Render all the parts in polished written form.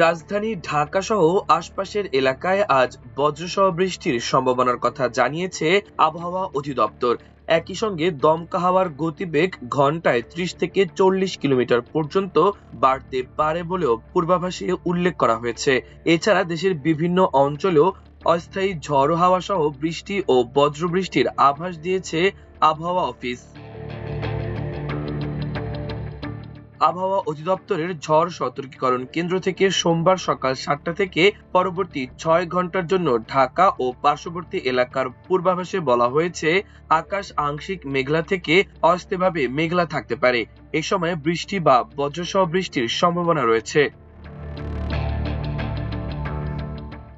রাজধানী ঢাকা সহ আশপাশের এলাকায় আজ বজ্রসহ বৃষ্টির সম্ভাবনার কথা জানিয়েছে আবহাওয়া অধিদপ্তর। একই সঙ্গে দমকা হাওয়ার গতিবেগ ঘন্টায় ৩০ থেকে ৪০ কিলোমিটার পর্যন্ত বাড়তে পারে বলেও পূর্বাভাসে উল্লেখ করা হয়েছে। এছাড়া দেশের বিভিন্ন অঞ্চলেও অস্থায়ী ঝড়ো হাওয়া সহ বৃষ্টি ও বজ্রবৃষ্টির আভাস দিয়েছে আবহাওয়া অফিস। আবহাওয়া অধিদপ্তরের ঝড় সতর্কীকরণ কেন্দ্র থেকে সোমবার সকাল ৭টা থেকে পরবর্তী ৬ ঘন্টার জন্য ঢাকা ও পার্শ্ববর্তী এলাকার পূর্বাভাসে বলা হয়েছে, আকাশ আংশিক মেঘলা থেকে অস্থায়ীভাবে মেঘলা থাকতে পারে। এ সময় বৃষ্টি বা বজ্রসহ বৃষ্টির সম্ভাবনা রয়েছে।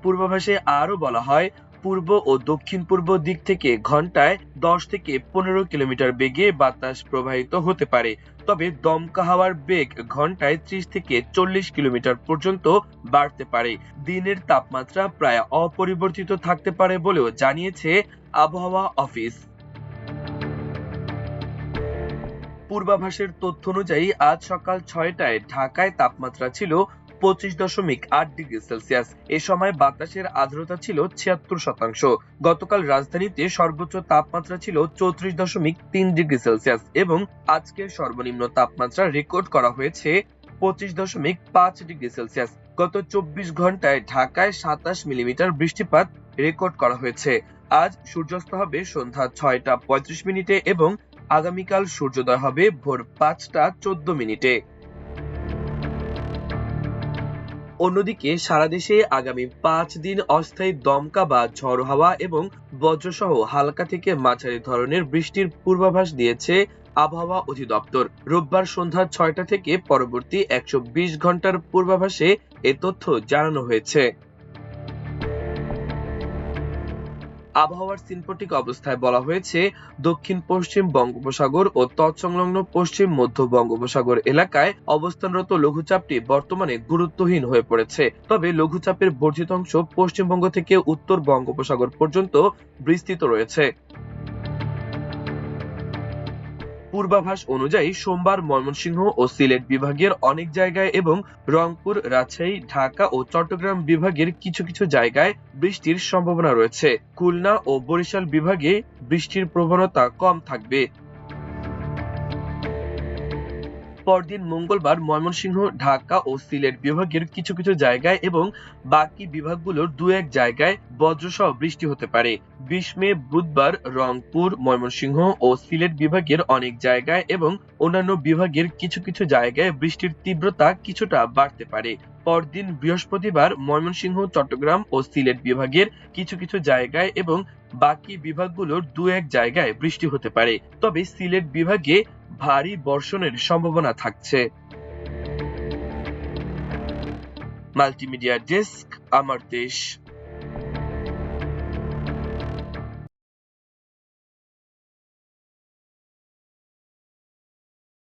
পূর্বাভাসে আরও বলা হয়, পূর্ব ও দক্ষিণ পূর্ব দিক থেকে ঘন্টায় ১০ থেকে ১৫ কিলোমিটার বেগে বাতাস প্রবাহিত হতে পারে। তবে দমকা হাওয়ার বেগ ঘন্টায় ৩০ থেকে ৪০ কিলোমিটার পর্যন্ত বাড়তে পারে। দিনের তাপমাত্রা প্রায় অপরিবর্তিত থাকতে পারে বলেও জানিয়েছে আবহাওয়া অফিস। পূর্বাভাসের তথ্য অনুযায়ী আজ সকাল ৬টায় ঢাকায় তাপমাত্রা ছিল ২৫.৮ ডিগ্রি সেলসিয়াস। এ সময় বাতাসের আর্দ্রতা ছিল ৭৬%। গতকাল রাজধানীতে সর্বোচ্চ তাপমাত্রা ছিল ৩৪.৩ ডিগ্রি সেলসিয়াস এবং আজকের সর্বনিম্ন তাপমাত্রা রেকর্ড করা হয়েছে ২৫.৫ ডিগ্রি সেলসিয়াস। গত ২৪ ঘন্টায় ঢাকায় ২৭ মিলিমিটার বৃষ্টিপাত রেকর্ড করা হয়েছে। আজ সূর্যাস্ত হবে সন্ধ্যা ৬টা ৩৫ এবং আগামীকাল সূর্যোদয় হবে ভোর ৫টা ১৪। অন্যদিকে সারা দেশে আগামী ৫ দিন অস্থায়ী দমকা বা ঝড়ো হাওয়া এবং বজ্রসহ হালকা থেকে মাঝারি ধরনের বৃষ্টির পূর্বাভাস দিয়েছে আবহাওয়া অধিদপ্তর। রোববার সন্ধ্যা ৬টা থেকে পরবর্তী ১২০ ঘন্টার পূর্বাভাসে এ তথ্য জানানো হয়েছে। আবহাওয়ার সিনপটিক অবস্থায় বলা হয়েছে, দক্ষিণ পশ্চিম বঙ্গোপসাগর ও তৎসংলগ্ন পশ্চিম মধ্য বঙ্গোপসাগর এলাকায় অবস্থানরত লঘুচাপটি বর্তমানে গুরুত্বহীন হয়ে পড়েছে। তবে লঘুচাপের বর্ধিত অংশ পশ্চিমবঙ্গ থেকে উত্তর বঙ্গোপসাগর পর্যন্ত বিস্তৃত রয়েছে। পূর্বাভাস অনুযায়ী সোমবার ময়মনসিংহ ও সিলেট বিভাগের অনেক জায়গায় এবং রংপুর, রাজশাহী, ঢাকা ও চট্টগ্রাম বিভাগের কিছু কিছু জায়গায় বৃষ্টির সম্ভাবনা রয়েছে। খুলনা ও বরিশাল বিভাগে বৃষ্টির প্রবণতা কম থাকবে। পরদিন মঙ্গলবার ময়মনসিংহ, ঢাকা ও সিলেট বিভাগের কিছু কিছু জায়গায় এবং বাকি বিভাগগুলোর দু-এক জায়গায় বজ্রসহ বৃষ্টি হতে পারে। ২০ মে বুধবার রংপুর, ময়মনসিংহ ও সিলেট বিভাগের অনেক জায়গায় এবং অন্যান্য বিভাগের কিছু কিছু জায়গায় বৃষ্টির তীব্রতা কিছুটা বাড়তে পারে। পরদিন বৃহস্পতিবার ময়মনসিংহ, চট্টগ্রাম ও সিলেট বিভাগের কিছু কিছু জায়গায় এবং বাকি বিভাগগুলোর দু-এক জায়গায় বৃষ্টি হতে পারে। তবে সিলেট বিভাগে ভারী বর্ষণের সম্ভাবনা থাকছে। মাল্টিমিডিয়া ডেস্ক, আমার দেশ।